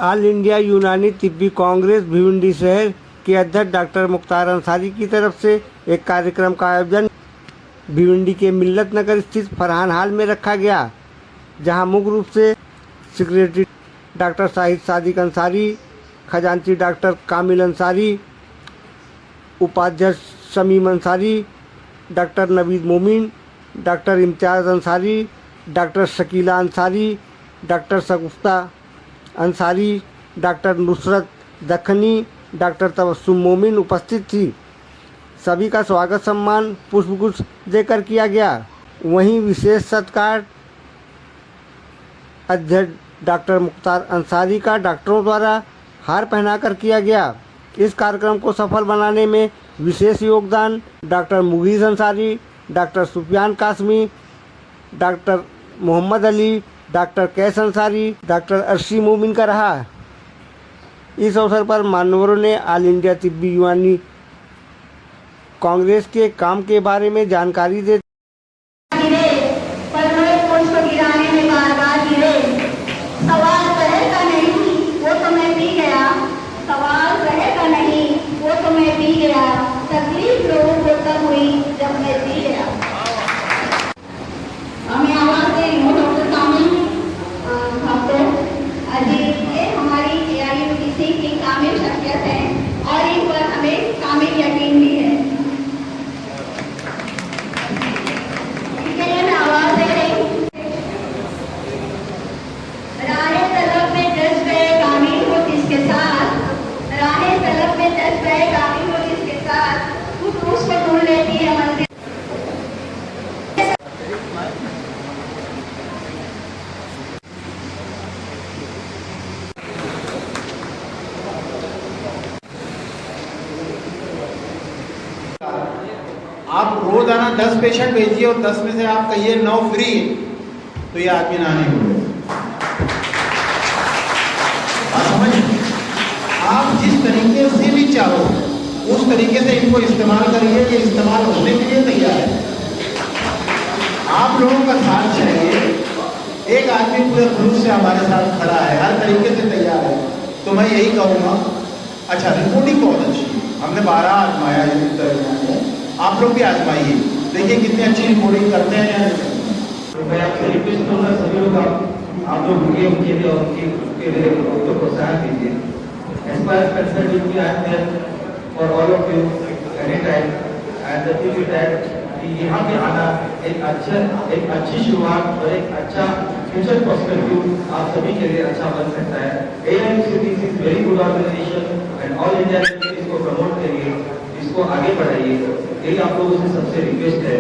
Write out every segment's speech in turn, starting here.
All India यूनानी तिब्बी कांग्रेस भिवंडी शहर के अध्यक्ष डॉक्टर मुख्तार अंसारी की तरफ से एक कार्यक्रम का आयोजन भिवंडी के मिल्लत नगर स्थित फरहान हॉल में रखा गया, जहां मुख्य रूप से सेक्रेटरी डॉक्टर शाहिद सादिक अंसारी, खजांची डॉक्टर कामिल अंसारी, उपाध्यक्ष शमीम अंसारी, डॉक्टर नवीद मोमिन, डॉक्टर इम्तियाज़ अंसारी, डॉक्टर शकीला अंसारी, डॉक्टर शगुफ्ता अंसारी, डॉक्टर नुसरत दखनी, डॉक्टर तबस्सुम मोमिन उपस्थित थी। सभी का स्वागत सम्मान पुष्पगुच्छ देकर किया गया। वहीं विशेष सत्कार अध्यक्ष डॉक्टर मुख्तार अंसारी का डॉक्टरों द्वारा हार पहनाकर किया गया। इस कार्यक्रम को सफल बनाने में विशेष योगदान doctor Mughees Ansari, doctor Sufiyan Qasmi, doctor Mohammad Ali, doctor Qais Ansari, doctor Arshi Momin का रहा। इस अवसर पर मान्यवरों ने ऑल इंडिया तिब्बी यूनानी कांग्रेस के काम के बारे में जानकारी दी। तकलीफ लोगों को तब हुई जब मैं पी गया। हमें आवाज दे डॉक्टर कामिल ये हमारी AIUTC की कामिल शख्सियत है और इन पर हमें कामिल यकीन भी है। इसके लिए मैं आवाज दे रही हूँ। राहे तलब में जज गए कामिल हो किसके साथ, राहे तलब में जज गए कामिल हो किसके साथ, उसको ढूंढ लेती है मंजिल। आप रोजाना 10 पेशेंट भेजिए और 10 में से आप कहिए 9 फ्री, तो ये आदमी ना नहीं होगा। आप जिस तरीके से भी चाहो उस तरीके से इनको इस्तेमाल करिए, ये इस्तेमाल होने के लिए तैयार है। आप लोगों का साथ चाहिए। एक आदमी पूरे खुलूस से हमारे साथ खड़ा है, हर तरीके से तैयार है, तो मैं यही कहूँगा। अच्छा, रिपोर्टिंग बहुत अच्छी है, हमने 12 आजमाया है, आप लोग भी आजमाइए, देखिए कितनी अच्छी रिपोर्टिंग करते हैं। तो मैं आपसे रिक्वेस्ट करूँगा सभी लोग आप लोग उनके लिए और उनके लिए तो प्रोत्साहन दीजिए। As far as concerned with me, I am there for all of you anytime, and the thing is that यहाँ पे आना एक अच्छी शुरुआत और एक अच्छा फ्यूचर पर्सपेक्टिव आप सभी के लिए अच्छा बन सकता है। AIUTC is very good organisation and all India इसको प्रमोट करिए, इसको आगे बढ़ाइए, यही आप लोगों से सबसे रिक्वेस्ट है।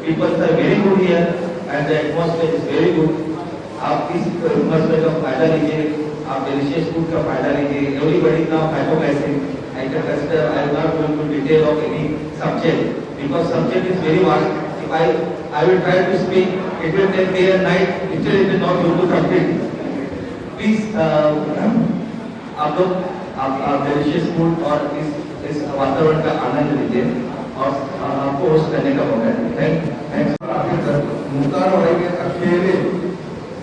Peoples are very good here and the atmosphere is very good. आप इस एटमॉस्फेयर का फायदा लीजिए, आप डिलीशियस फूड का फायदा लीजिए। Everybody now hypoglycaemic, I can consider I am not going to detail of any subject because subject is very vast. If I will try to speak, it will take day and night, still it is not going to complete. Please आप लोग आप delicious food और इस वातावरण का आनंद लीजिए और आपको होस्ट करने का मौका है। मुख्तार भाई के अकेले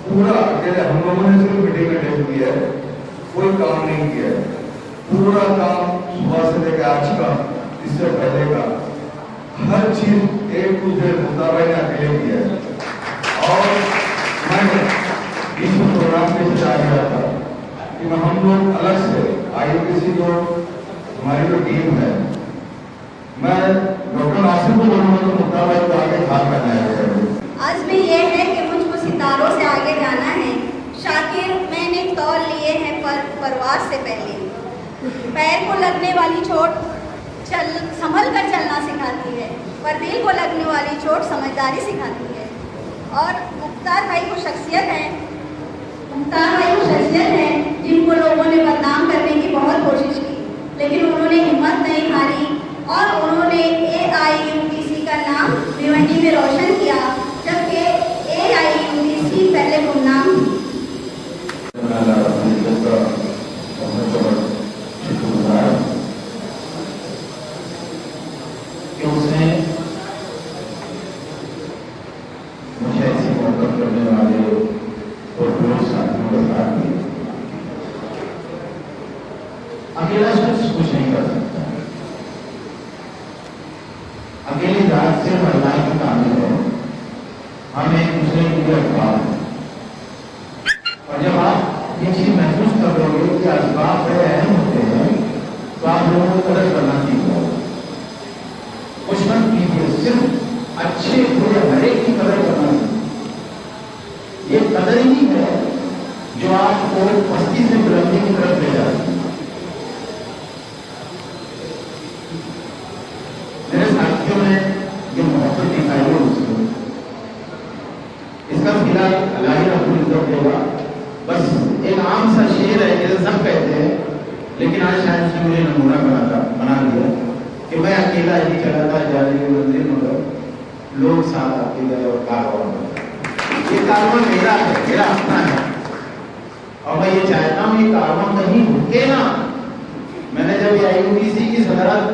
पूरा अकेले हम लोगों ने सिर्फ मीटिंग अटेंड किया है, कोई काम नहीं किया है। पूरा काम सुबह से लेकर आज का, इससे पहले का, हर चीज एक दूसरे मुख्तार भाई ने अकेले किया है। और मैंने इस प्रोग्राम में चाह गया था कि हम लोग अलग से IUTC को हमारी जो टीम है, मैं डॉक्टर नासिर को बोलूँगा तो मुख्तार भाई को आगे हाथ बनाया गया। आज में ये है कि मुझको सितारों से आगे जाना है। शाकिर मैंने तौल लिए हैं परवास से पहले। पैर को लगने वाली चोट संभल कर चलना सिखाती है, पर दिल को लगने वाली चोट समझदारी सिखाती है। और मुख्तार भाई को शख्सियत है, जिनको लोगों ने बदनाम करने की बहुत कोशिश की, लेकिन उन्होंने हिम्मत नहीं हारी और उन्होंने AIUTC का नाम भिवंडी में रोशन किया, जबकि AIUTC पहले गुमनाम थी। मुझे ऐसी मोहब्बत करने वाले और साथियों के साथ भी अकेला शख्स कुछ नहीं कर सकता। अकेली जात से महिलाएं की कहानी है, हम एक दूसरे के लिए अखबार हैं। और जब आप ये चीज महसूस कर रहे हो कि असबाब बड़े अहम होते हैं, तो आप लोगों को कदर करना सीख लो। कुछ मत कीजिए, सिर्फ अच्छे बुरे हर एक की कदर करना सीखिए। ये कदर ही है जो आपको पस्ती से बुलंदी की तरफ ले जाती है। मेरे साथियों ने जो मोहब्बत दिखाई है उसको, इसका फिलहाल अल्लाह ही रब्बुल इज्जत देगा। बस एक आम सा शेर है जैसे सब कहते हैं, लेकिन आज शायद उसने मुझे नमूना बना दिया कि मैं अकेला ही चला था जाने की मंजिल, मगर लोग साथ आते गए और कारवां बना। ये कारवां मेरा है, मेरा अपना है, और मैं ये चाहता हूँ ये कारवां कहीं रुके ना। मैंने जब IUDC की सदरत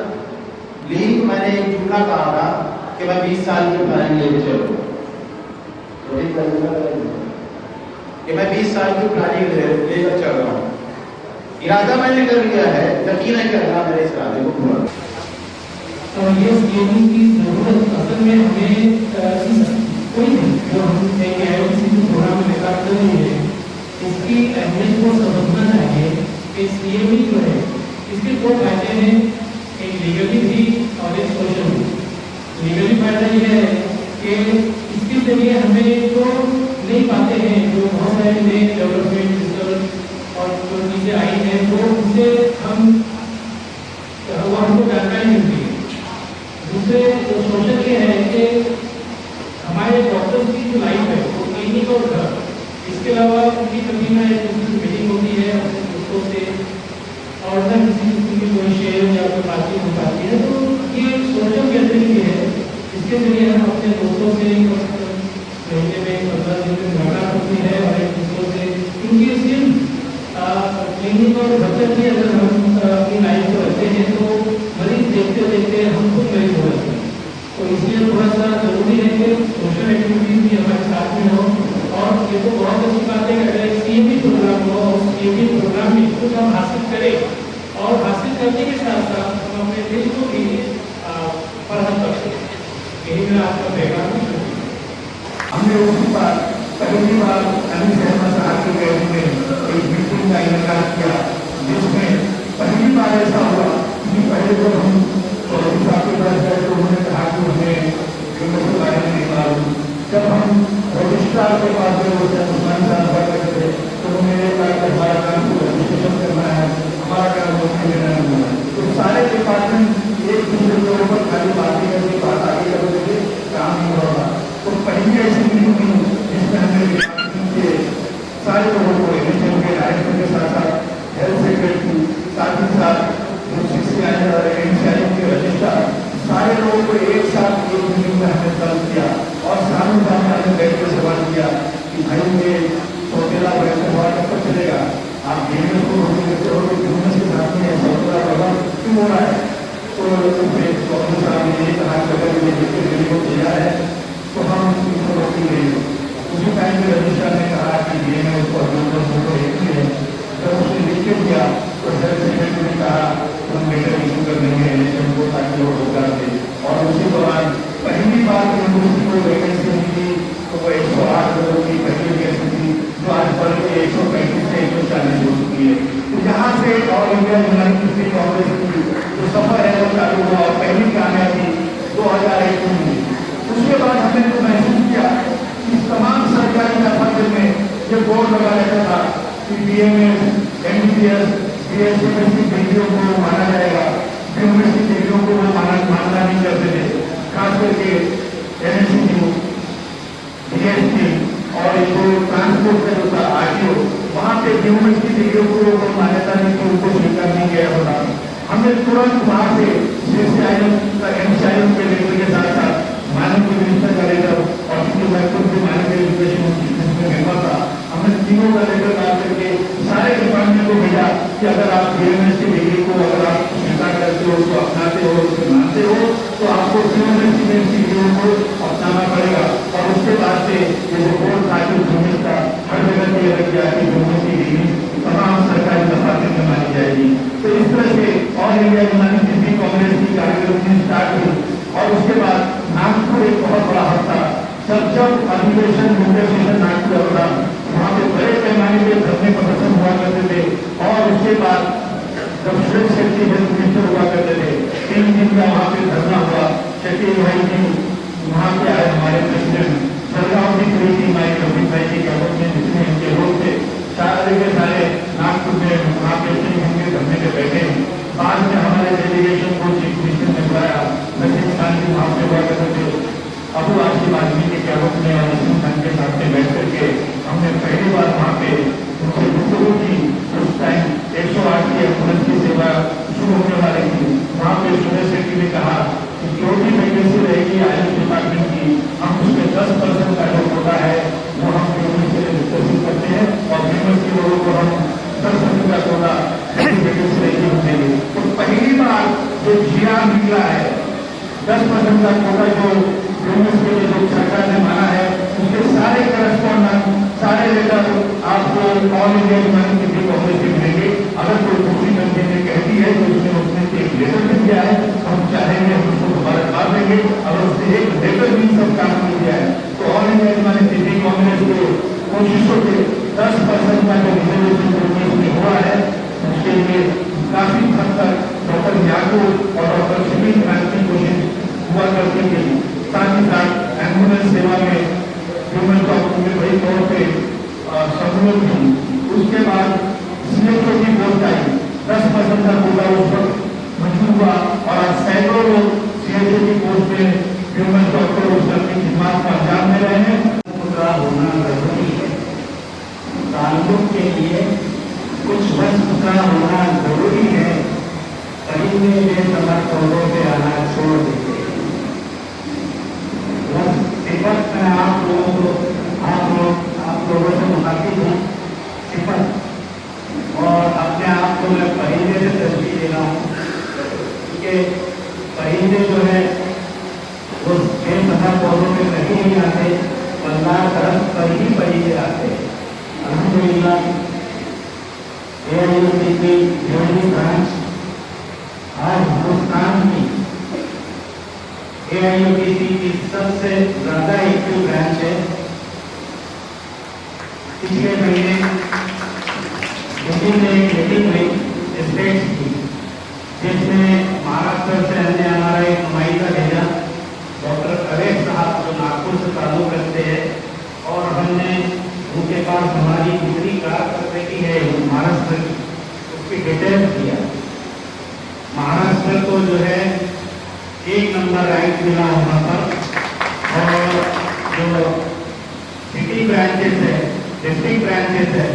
ली, मैंने एक जुमला कहा था कि मैं 20 साल की प्लानिंग लेके चलूँ, कि मैं 20 साल की प्लानिंग लेकर चल रहा हूँ। इरादा मैंने कर लिया है, यकीन है कि अल्लाह मेरे इस इरादे को पूरा करेगा। तो ये स्कीम की जरूरत असल में हमें कोई नहीं, जो हम एक IUDC प्रोग्राम में लेकर कर रही है, इसकी अहमियत को समझना चाहिए कि CME जो है इसके दो फायदे हैं, एक लीगली भी और एक सोशल भी। लीगली फायदा ये है कि इसके जरिए हमें जो नई बातें हैं, जो बहुत सारे नए डेवलपमेंट रिसर्च और जो चीज़ें आई हैं, वो उनसे हमको जानकारी मिलती है। दूसरे जो सोशल ये है कि हमारे डॉक्टर्स की जो लाइफ है वो क्लिनिक और घर, इसके अलावा उनकी कभी ना एक दूसरी मीटिंग होती है अपने दोस्तों से, और ना किसी की कोई शेयर या कोई बातचीत हो पाती है। तो ये सोशल गैदरिंग है, इसके जरिए हम अपने दोस्तों से महीने में 15 दिन में मुलाकात होती है और एक दूसरों से क्योंकि सिर्फ क्लिनिक और घर तक भी अगर हम अपनी लाइफ को रखते हैं तो मरीज देखते देखते हम खुद मरीज हो जाते हैं। तो इसलिए थोड़ा सा जरूरी है कि सोशल एक्टिविटीज भी हमारे साथ में हो। और ये तो बहुत अच्छी बात है कि अगर एक CME प्रोग्राम हो और CME प्रोग्राम में कुछ हम हासिल करें और हासिल करने के साथ साथ हम अपने देश को भी फर्हत कर सकें। यही मेरा आपका पैगाम है। हमने उसी बार पहली बार अली शर्मा साहब के गैर में एक मीटिंग का इनकार किया, जिसमें पहली बार ऐसा हुआ कि पहले जब हम साहब के पास गए तो उन्होंने कहा कि हमें के बारे में नहीं मालूम। जब हम रजिस्ट्रार के पास गए उस्मान साहब बात थे तो उन्होंने कहा कि हमारा काम को रजिस्ट्रेशन करना है, हमारा काम रोकने देना है। तो सारे डिपार्टमेंट एक दूसरे के ऊपर खाली बातें करके बात आगे कर देते, काम नहीं हो रहा। तो पहली ऐसी मीटिंग हुई जिसमें हमने सारे लोगों को एडमिशन के डायरेक्टर के साथ साथ हेल्थ सेक्रेटरी, साथ ही साथ CCI और NCI के रजिस्ट्रार, सारे लोगों को एक साथ एक मीटिंग में हमने तलब किया और सामने सामने हमने बैठ कर सवाल किया कि भाई ये सौतेला बैठक हुआ कब तक चलेगा, आप गेम को रोकने देते हो तो बिजनेस के साथ में सौतेला प्रोग्राम क्यों हो रहा है। तो डॉक्टर साहब ने ये कहा कि अगर ये देखते को तैयार है तो हम इसको रोकेंगे। उसी टाइम में रजिस्ट्रार ने कहा कि ये मैं उसको फोटो देखी है। जब उसने लिख के दिया तो हेल्थ सेक्रेटरी ने कहा हम लेटर इशू कर देंगे इलेक्शन को ताकि वो रोजगार दे। और उसी दौरान पहली बार यूनिवर्सिटी को वैकेंसी मिली तो वो 108 लोगों की पहली वैकेंसी थी, जो आज बढ़ के 135 से 140 हो चुकी है। तो यहाँ से ऑल इंडिया यूनाइटेड मुस्लिम कांग्रेस की जो सफर है वो चालू हुआ और पहली कामयाबी 2001 में मिली। उसके बाद हमने तो महसूस किया कि तमाम सरकारी दफ्तर में ये बोर्ड लगा रहता था कि BMS, MBBS, BSc डिग्रियों को माना जाएगा, यूनिवर्सिटी डिग्रियों को वो मानना नहीं करते थे। खास करके NSCU, DST और जो ट्रांसपोर्ट का जो था RTO, वहाँ पे यूनिवर्सिटी डिग्रियों को मान्यता नहीं थी, उनको स्वीकार नहीं किया होता। हमने तुरंत वहाँ से CCIM का MCIM के लेटर के साथ साथ मानव मिनिस्टर का लेटर और उसके बाद भी मानव एजुकेशन में मेंबर था, हमने तीनों का लेटर डाल करके सारे डिपार्टमेंट को भेजा कि अगर आप BMS की डिग्री को अगर आप स्वीकार करते हो, उसको अपनाते हो, उसको मानते हो तो आपको यूनिवर्सिटी की डिग्रियों को अपनाना पड़ेगा। और उसके बाद से ये जो बोर्ड था कि यूनिवर्सिटी का हर जगह ये लग गया कि यूनिवर्सिटी डिग्री तमाम सरकारी दफ्तर में मानी जाएगी। तो इस तरह ऑल इंडिया ह्यूमैनिटी कांग्रेस की कार्यक्रम स्टार्ट हुई और उसके बाद नागपुर एक बहुत बड़ा हब था। जब अधिवेशन मुंबई सेशन नागपुर होता वहाँ पे बड़े पैमाने पे धरने प्रदर्शन हुआ करते थे और उसके बाद जब स्टूडेंट सेफ्टी हेल्थ मिनिस्टर हुआ करते थे 3 दिन का वहाँ पे धरना हुआ। शकील भाई जी वहाँ पे आए, हमारे प्रेसिडेंट सरगांव की पूरी टीम आई, रफीक भाई जी कैबिनेट में जितने उनके लोग थे सारे के सारे नागपुर में वहाँ पे उनके धरने पे बैठे। बाद में हमारे डेलीगेशन को चीफ मिनिस्टर ने बुलाया, नसीम खान जी वहाँ पे हुआ करते थे, अबू आसिफ आजमी के कैबिनेट में और नसीम खान के साथ में बैठ करके हमने पहली बार वहाँ पे उनसे गुफ्तगू की। उस टाइम 108 की एम्बुलेंस की सेवा शुरू होने वाली थी। वहाँ पे सुरेश शेट्टी ने कहा कि जो भी वैकेंसी रहेगी आयुष डिपार्टमेंट की, हम उसमें 10% का जो कोटा है वो हम पेमेंट से डिस्कसिंग करते हैं और पेमेंट के लोगों को हम 10% का कोटा वैकेंसी रहेगी हम देंगे। तो पहली बार जो जिया निकला है 10% का कोटा जो पेमेंट के लिए जो सरकार ने माना है उसके सारे करस्पॉन्डेंट सारे लेटर आपको ऑल इंडिया ह्यूमैनिटी कांग्रेस से मिलेंगे। अगर कोई दूसरी कंपनी ने कहती है तो उसने एक लेटर भी दिया है, हम चाहेंगे हम उसको मुबारकबाद देंगे। अगर उसने एक लेटर भी सब काम नहीं दिया है तो ऑल इंडिया ह्यूमैनिटी कांग्रेस को कोशिशों के 10% का जो रिजर्वेशन में हुआ है उसके लिए काफी हद तक डॉक्टर याकूब और डॉक्टर शकील खान की कोशिश हुआ करती थी। साथ ही साथ एम्बुलेंस सेवा में ह्यूमन डॉक्टर में बड़ी तौर पर सहूलियत हुई। उसके बाद सीएचओ की पोस्ट आई, 10% का कोटा उस वक्त मंजूर हुआ और आज सैकड़ों लोग सीएचओ की पोस्ट में ह्यूमन डॉक्टर उस वक्त की खिदमत को अंजाम दे रहे हैं। का होना जरूरी है, ताल्लुक के लिए कुछ वस्तु का होना जरूरी है, परिंदे में समर पौधों से आना छोड़ देते हैं। सिफत में आप लोगों से मुखातिब हूँ सिफत, और अपने आप को मैं परिंदे से तस्वीर दे रहा हूँ क्योंकि परिंदे जो है वो बेसमर पौधों में कहीं नहीं आते, बल्ला तरफ पर ही परिंदे आते हैं। अल्हम्दुलिल्लाह AIUTC ब्रांच आज हिंदुस्तान की AIUTC की सबसे ज्यादा एक्टिव ब्रांच है। पिछले महीने दिल्ली में एक मीटिंग हुई स्टेट्स की, जिसमें महाराष्ट्र से हमने हमारा एक नुमाइंदा भेजा, डॉक्टर अरेश साहब जो नागपुर से ताल्लुक रखते हैं, और हमने उनके पास हमारी डिग्री कारकर्दगी है महाराष्ट्र की, उसकी डिटेल्स दिया। महाराष्ट्र को जो है 1 नंबर रैंक मिला वहाँ पर, और जो सिटी ब्रांचेस है, डिस्ट्रिक्ट ब्रांचेस है,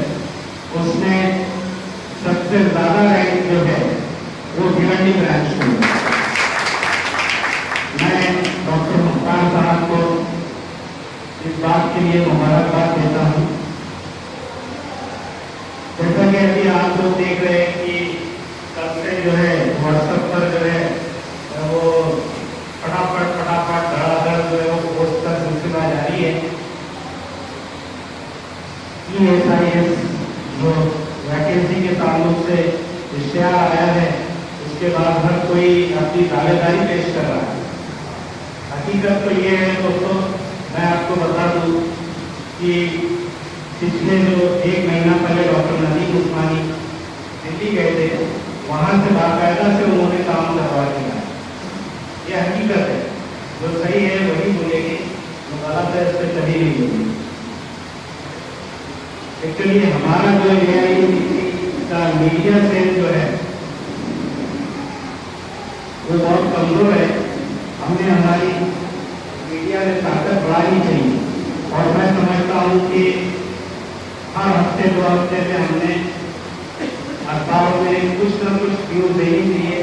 उसमें सबसे ज्यादा रैंक जो है वो भिवंडी ब्रांच को। मैं डॉक्टर मुख्तार साहब को इस बात के लिए मुबारकबाद देता हूँ। जैसा कि अभी आप लोग देख रहे हैं कि कल से जो है व्हाट्सएप पर जो है वो फटाफट धड़ाधड़ जो है वो पोस्ट का सिलसिला जारी है। ESIS जो वैकेंसी के ताल्लुक से इश्तिहार आया है, उसके बाद हर कोई अपनी दावेदारी पेश कर रहा है। हकीकत तो ये है दोस्तों, मैं आपको बता दूं कि पिछले जो 1 महीना पहले डॉक्टर नदीम उस्मानी दिल्ली गए थे, वहाँ से बाकायदा से उन्होंने काम करवा दिया। ये हकीकत है, जो सही है वही बोलेगी, जो गलत है इस पर कभी नहीं बोलेगी। एक्चुअली हमारा जो AIUTC का मीडिया सेल जो है वो बहुत कमजोर है। हमने हमारी मीडिया में ताकत बढ़ानी चाहिए, और मैं समझता हूँ कि हर हफ्ते 2 हफ्ते में हमने अखबारों में कुछ न कुछ न्यूज देनी चाहिए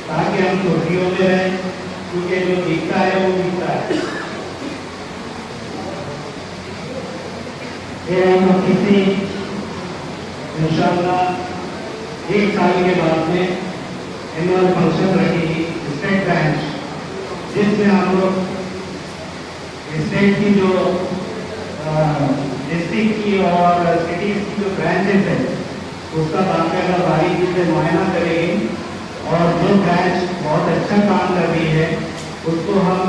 ताकि हम सुर्खियों में रहें, क्योंकि जो दिखता है वो दिखता है। AIUTC इंशाअल्लाह 1 साल के बाद में एनुअल फंक्शन रखेगी स्टेट ब्रांच, जिसमें हम लोग स्टेट की जो डिस्ट्रिक्ट की और सिटीज की जो ब्रांचेस है उसका बाकायदा बारीकी से मुआयना करेंगे और जो ब्रांच बहुत अच्छा काम कर रही है उसको हम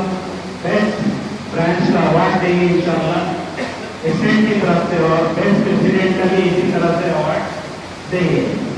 बेस्ट ब्रांच का अवार्ड देंगे इंशाल्लाह एसएन की तरफ से, और बेस्ट प्रेसिडेंट का भी इसी तरह से अवार्ड देंगे।